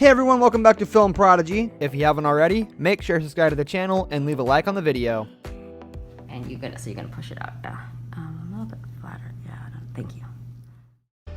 Hey everyone, welcome back to Film Prodigy. If you haven't already, make sure to subscribe to the channel and leave a like on the video. And you're gonna push it out, yeah. A little bit flatter, yeah, thank you.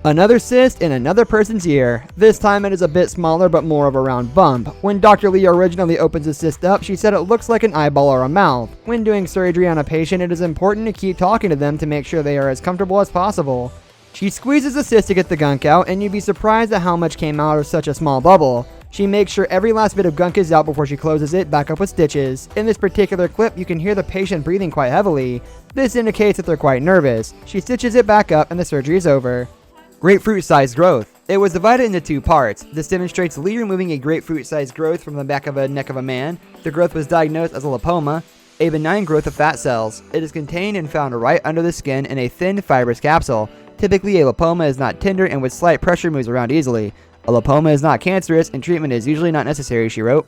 Another cyst in another person's ear. This time it is a bit smaller but more of a round bump. When Dr. Lee originally opens the cyst up, she said it looks like an eyeball or a mouth. When doing surgery on a patient, it is important to keep talking to them to make sure they are as comfortable as possible. She squeezes the cyst to get the gunk out, and you'd be surprised at how much came out of such a small bubble. She makes sure every last bit of gunk is out before she closes it back up with stitches. In this particular clip, you can hear the patient breathing quite heavily. This indicates that they're quite nervous. She stitches it back up and the surgery is over. Grapefruit-sized growth. It was divided into two parts. This demonstrates Lee removing a grapefruit-sized growth from the back of a neck of a man. The growth was diagnosed as a lipoma, a benign growth of fat cells. It is contained and found right under the skin in a thin, fibrous capsule. Typically, a lipoma is not tender and with slight pressure moves around easily. A lipoma is not cancerous and treatment is usually not necessary, she wrote.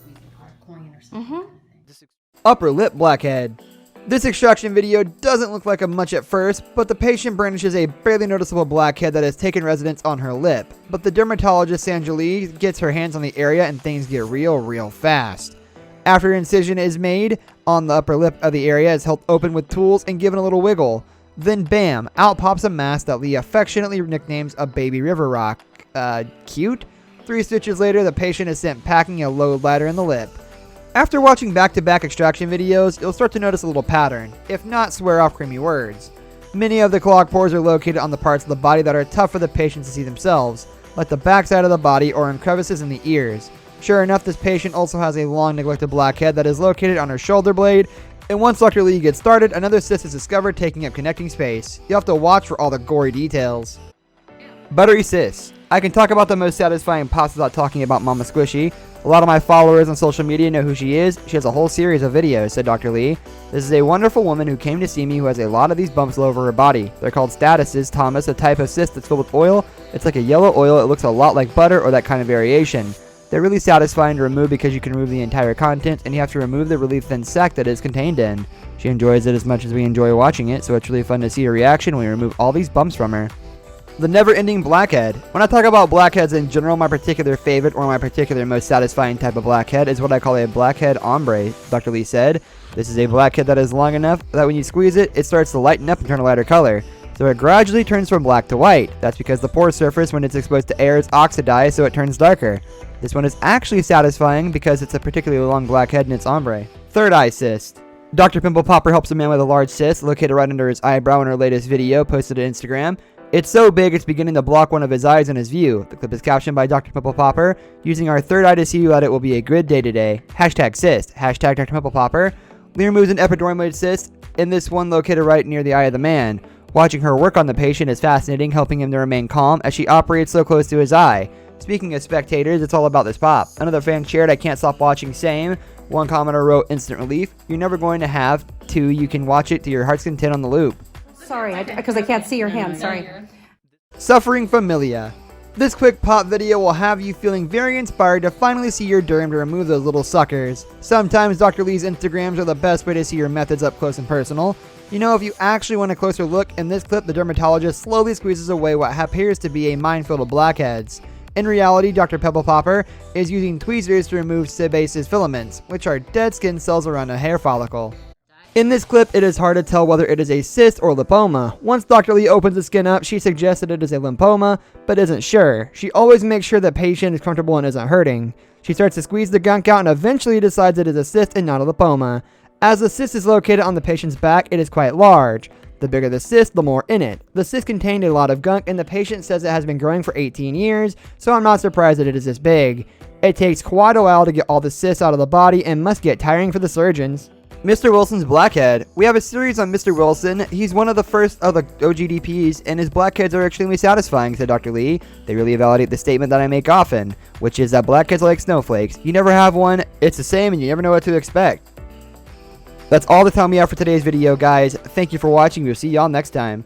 Upper lip blackhead. This extraction video doesn't look like much at first, but the patient brandishes a barely noticeable blackhead that has taken residence on her lip. But the dermatologist Sanjali gets her hands on the area and things get real fast. After an incision is made on the upper lip of the area, is held open with tools and given a little wiggle. Then bam, out pops a mass that Lee affectionately nicknames a baby river rock. Cute? 3 stitches later, the patient is sent packing a load lighter in the lip. After watching back-to-back extraction videos, you'll start to notice a little pattern, if not swear off creamy words. Many of the clogged pores are located on the parts of the body that are tough for the patient to see themselves, like the backside of the body or in crevices in the ears. Sure enough, this patient also has a long neglected blackhead that is located on her shoulder blade, and once Dr. Lee gets started, another cyst is discovered taking up connecting space. You'll have to watch for all the gory details. Buttery cysts. I can talk about the most satisfying pops without talking about Mama Squishy. A lot of my followers on social media know who she is. She has a whole series of videos, said Dr. Lee. This is a wonderful woman who came to see me who has a lot of these bumps all over her body. They're called statuses, Thomas, a type of cyst that's filled with oil. It's like a yellow oil. It looks a lot like butter or that kind of variation. They're really satisfying to remove because you can remove the entire content and you have to remove the really thin sac that it is contained in. She enjoys it as much as we enjoy watching it, so it's really fun to see her reaction when we remove all these bumps from her. The never-ending blackhead. When I talk about blackheads in general, my particular favorite or my particular most satisfying type of blackhead is what I call a blackhead ombre, Dr. Lee said. This is a blackhead that is long enough that when you squeeze it, it starts to lighten up and turn a lighter color. So it gradually turns from black to white. That's because the pore surface when it's exposed to air is oxidized, so it turns darker. This one is actually satisfying because it's a particularly long blackhead and it's ombre. Third eye cyst. Dr. Pimple Popper helps a man with a large cyst located right under his eyebrow in her latest video posted to Instagram. It's so big it's beginning to block one of his eyes in his view. The clip is captioned by Dr. Pimple Popper. Using our third eye to see you at it will be a good day today. Hashtag cyst. Hashtag Dr. Pimple Popper. Lee removes an epidermoid cyst in this one located right near the eye of the man. Watching her work on the patient is fascinating, helping him to remain calm as she operates so close to his eye. Speaking of spectators, it's all about this pop. Another fan shared, "I can't stop watching, same." One commenter wrote, "Instant relief. You're never going to have to. You can watch it to your heart's content on the loop." Sorry, because I can't see your hand, sorry. Suffering familia. This quick pop video will have you feeling very inspired to finally see your derm to remove those little suckers. Sometimes Dr. Lee's Instagrams are the best way to see your methods up close and personal. You know, if you actually want a closer look, in this clip the dermatologist slowly squeezes away what appears to be a minefield of blackheads. In reality, Dr. Pimple Popper is using tweezers to remove sebaceous filaments, which are dead skin cells around a hair follicle. In this clip, it is hard to tell whether it is a cyst or lipoma. Once Dr. Lee opens the skin up, she suggests that it is a lymphoma, but isn't sure. She always makes sure the patient is comfortable and isn't hurting. She starts to squeeze the gunk out and eventually decides it is a cyst and not a lipoma. As the cyst is located on the patient's back, it is quite large. The bigger the cyst, the more in it. The cyst contained a lot of gunk and the patient says it has been growing for 18 years, so I'm not surprised that it is this big. It takes quite a while to get all the cysts out of the body and must get tiring for the surgeons. Mr. Wilson's blackhead. We have a series on Mr. Wilson. He's one of the first of the OGDPs, and his blackheads are extremely satisfying, said Dr. Lee. They really validate the statement that I make often, which is that blackheads are like snowflakes. You never have one, it's the same, and you never know what to expect. That's all the time we have for today's video, guys. Thank you for watching. We'll see y'all next time.